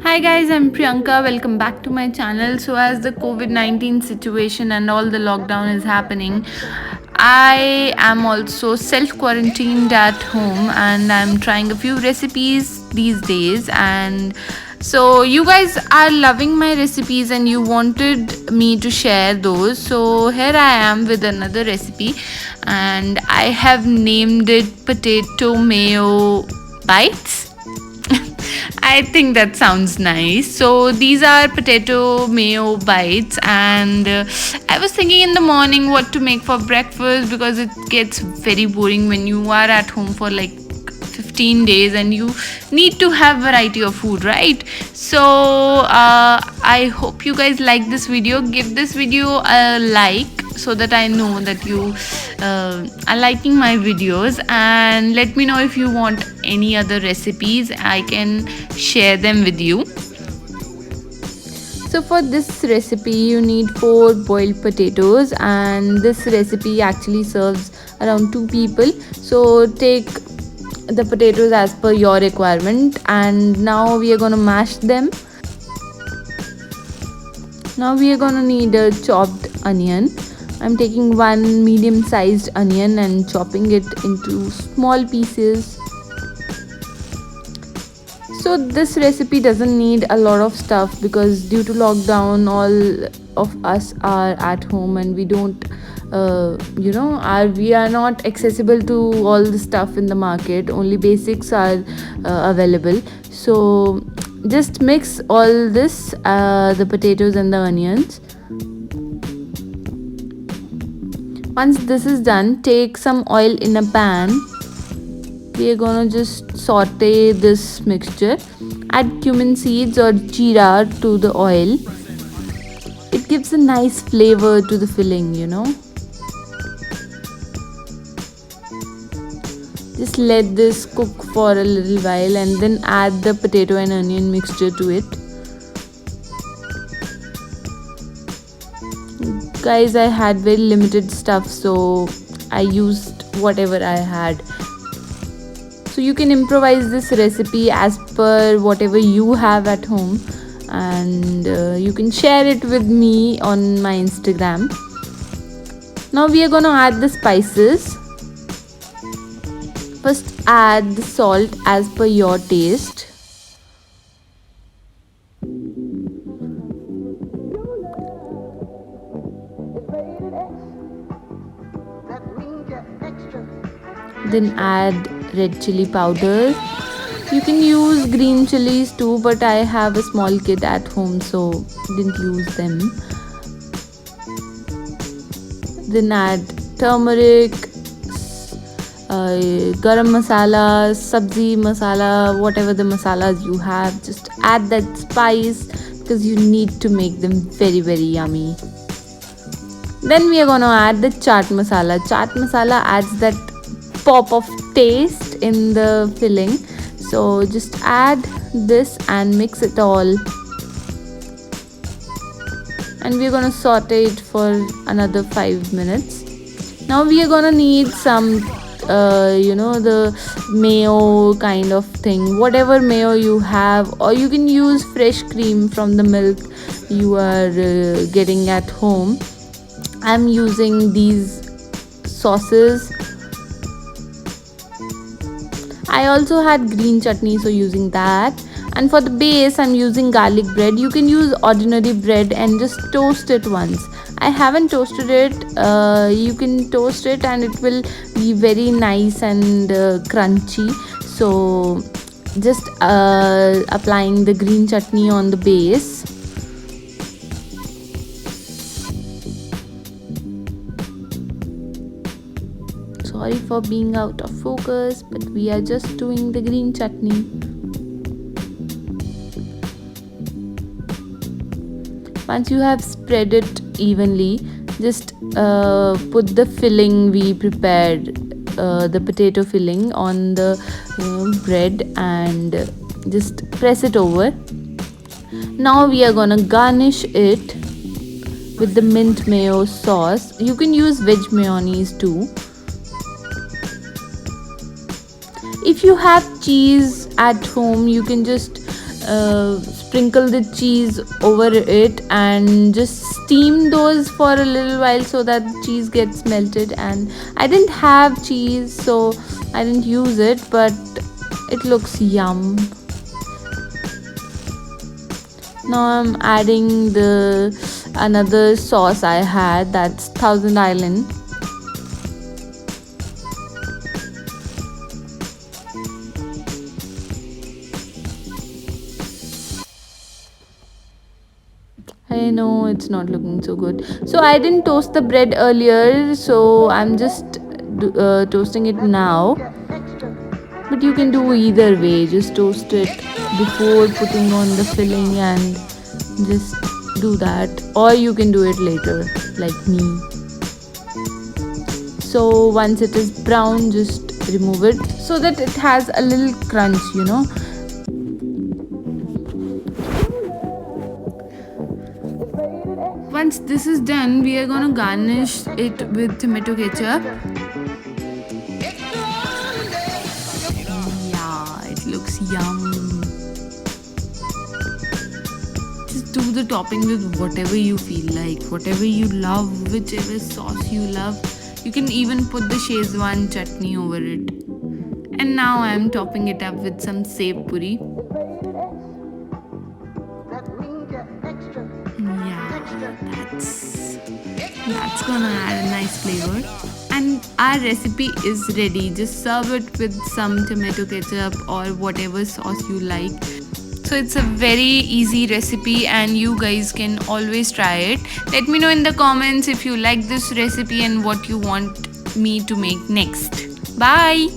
Hi guys, I'm Priyanka. Welcome back to my channel. So, as the COVID-19 situation and all the lockdown is happening, I am also self quarantined at home and I'm trying a few recipes these days. And so, you guys are loving my recipes and you wanted me to share those. So, here I am with another recipe, and I have named it Potato Mayo Bites. I think that sounds nice. So these are potato mayo bites, and I was thinking in the morning what to make for breakfast because it gets very boring when you are at home for like 15 days and you need to have variety of food, right? So I hope you guys like this video. Give this video a like so that I know that you are liking my videos, and let me know if you want any other recipes. I can share them with you. So for this recipe you need 4 boiled potatoes, and this recipe actually serves around 2 people. So take the potatoes as per your requirement, and now we are going to mash them. Now we are going to need a chopped onion. I'm taking one medium sized onion and chopping it into small pieces. So this recipe doesn't need a lot of stuff because due to lockdown all of us are at home and we don't we are not accessible to all the stuff in the market. Only basics are available. So just mix all this, the potatoes and the onions. Once this is done, take some oil in a pan. We are gonna just saute this mixture. Add cumin seeds or jeera to the oil. It gives a nice flavor to the filling, Just let this cook for a little while and then add the potato and onion mixture to it. Guys, I had very limited stuff, so I used whatever I had. So you can improvise this recipe as per whatever you have at home, and you can share it with me on my Instagram. Now we are going to add the spices. First add the salt as per your taste. Then add red chili powder. You can use green chilies too, but I have a small kid at home, so didn't use them. Then add turmeric, garam masala, sabzi masala, whatever the masalas you have. Just add that spice because you need to make them very, very yummy. Then we are going to add the chaat masala. Chaat masala adds that pop of taste in the filling. So just add this and mix it all. And we're going to saute it for another 5 minutes. Now we are going to need some the mayo kind of thing, whatever mayo you have, or you can use fresh cream from the milk you are getting at home. I'm using these sauces. I also had green chutney, so using that. And for the base, I'm using garlic bread. You can use ordinary bread and just toast it once. I haven't toasted it. You can toast it and it will be very nice and crunchy. So just applying the green chutney on the base. Sorry for being out of focus, but we are just doing the green chutney. Once you have spread it evenly, just put the filling we prepared, the potato filling, on the bread and just press it over. Now we are gonna garnish it with the mint mayo sauce. You can use veg mayonnaise too. If you have cheese at home, you can just sprinkle the cheese over it and just steam those for a little while so that the cheese gets melted. And I didn't have cheese, so I didn't use it, but it looks yum. Now I'm adding the another sauce I had, that's Thousand Island. I know it's not looking so good. So I didn't toast the bread earlier, so I'm just toasting it now. But you can do either way. Just toast it before putting on the filling and just do that. Or you can do it later, like me. So once it is brown, just remove it so that it has a little crunch. Once this is done, we are gonna garnish it with tomato ketchup. Yeah, it looks yum. Just do the topping with whatever you feel like, whatever you love, whichever sauce you love. You can even put the Szechuan chutney over it. And now I am topping it up with some sev puri. Yeah, that's gonna add a nice flavor. And our recipe is ready. Just serve it with some tomato ketchup or whatever sauce you like. So it's a very easy recipe and you guys can always try it. Let me know in the comments if you like this recipe and what you want me to make next. Bye.